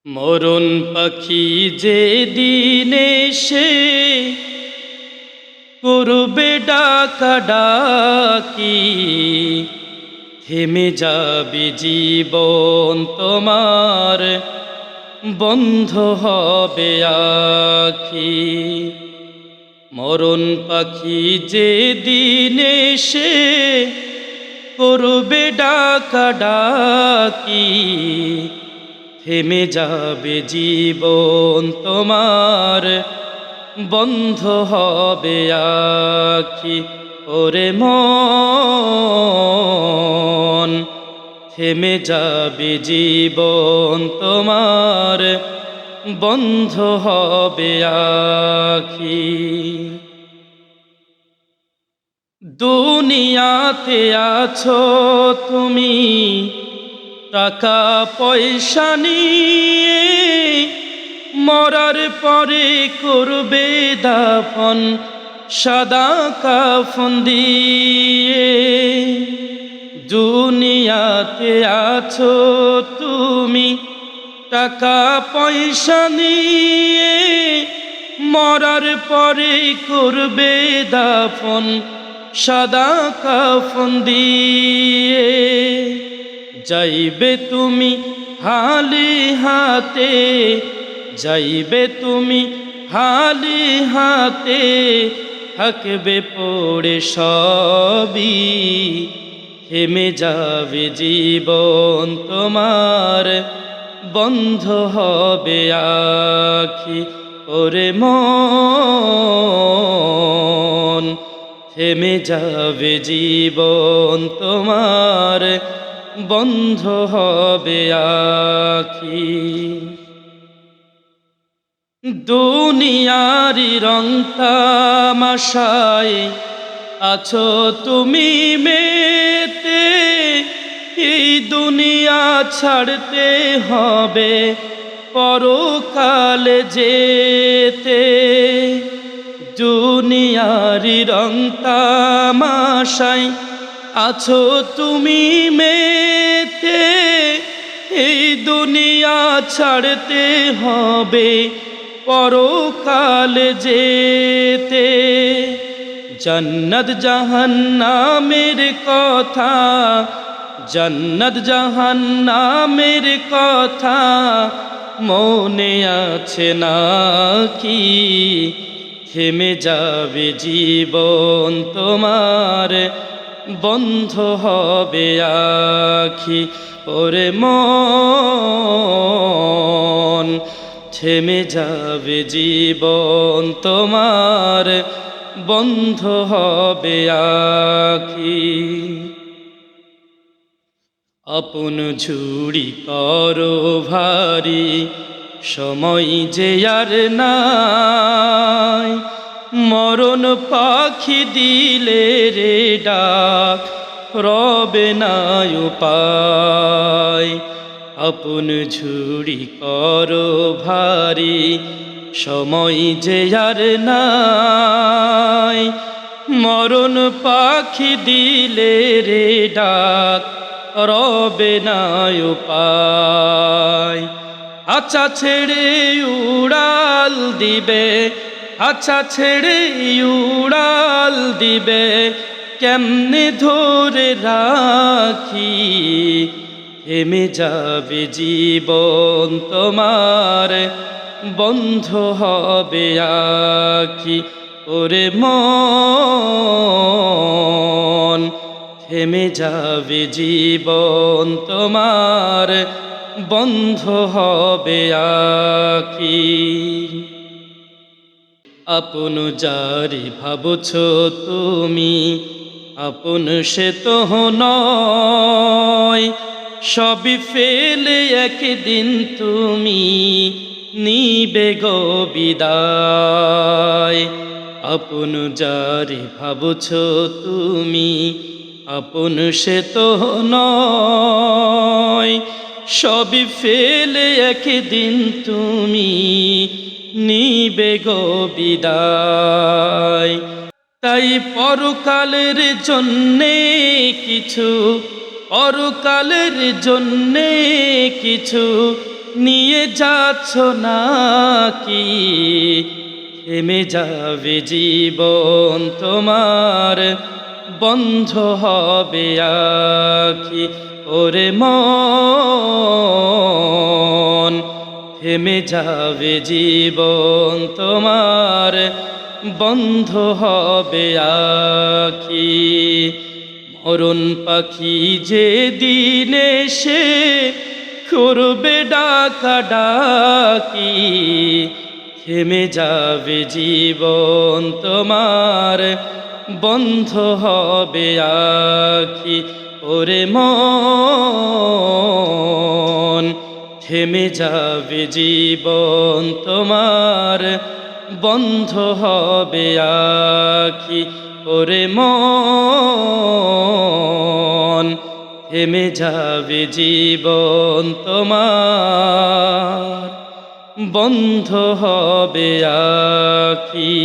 মরণ পাখি যে দিন এসে করবে ডাকাডাকি, থেমে যাবে জীবন তোমার, বন্ধ হবে আখি। মরণ পাখি যে দিন এসে করবে ডাকাডাকি, থেমে যাবে জীবন তোমার, বন্ধ হবে আখি। ওরে মন, থেমে যাবে জীবন তোমার, বন্ধ হবে আখি। দুনিয়াতে আছো তুমি টাকা পয়সা নিয়ে, মরার পরে করবে দাফন সাদা কাফন দিয়ে। দুনিয়াতে আছো তুমি টাকা পয়সা নিয়ে, মরার পরে করবে দাফন সাদা কাফন দিয়ে। যাইবে তুমি হালি হাতে, যাইবে তুমি হালি হাতে, থাকবে পড়ে সবই, থেমে যাবে জীবন তোমার, বন্ধ হবে আখি। ওরে মন, থেমে যাবে জীবন তোমার, বন্ধ হবে আখি। দুনিয়ারি রং তামাশায় আছো তুমি মেতে, এই দুনিয়া ছাড়তে হবে পরকালে যেতে। দুনিয়ারি রং তামাশায় আছো তুমি মেতে, এই দুনিয়া ছাড়তে হবে পরকালে যেতে। জান্নাত জাহান্নামের কথা, জান্নাত জাহান্নামের কথা মনে আছে নাকি? থেমে যাবে জীবন তোমার, বন্ধ হবে আখি। ওরে মন, থেমে যাবে জীবন তোমার, বন্ধ হবে আখি। আপন ঝুড়ি করো ভারী, সময় যে আর নাই। মরণ পাখি দিলে রে ডাক, রবে না উপায়। আপন ঝুড়ি করো ভারী, সময় যে আর নাই। মরণ পাখি দিলে রে ডাক, রবে না উপায়। আচ্ছা ছেড়ে উড়াল দিবে, আচ্ছা ছেড়ে উড়াল দিবে, কেমনে ধরে রাখি? থেমে যাবে জীবন তোমার, বন্ধ হবে আখি। ওরে মন, থেমে যাবে জীবন তোমার, বন্ধ হবে আখি। আপন যারি ভাবছো তুমি, আপন সে তো নয়। সবই ফেলে একদিন তুমি নিবে গো বিদায়। আপন যারি ভাবছো তুমি, আপন সে তো নয়। সবই ফেলে একদিন তুমি নিবে গো বিদায়। তাই পরকালের জন্যে কিছু, পরকালের জন্যে কিছু নিয়ে যাচ্ছ নাকি থেমে যাবে জীবন তোমার বন্ধ হবে আখি ওরে মন থেমে যাবে জীবন তোমার বন্ধ হবে আখি মরণ পাখি যে দিন এসে করবে ডাকা ডাকি থেমে যাবে জীবন তোমার বন্ধ হবে আখি ওরে মন থেমে যাবে জীবন তোমার বন্ধ হবে আখি ওরে মন থেমে যাবে জীবন তোমার বন্ধ হবে আখি।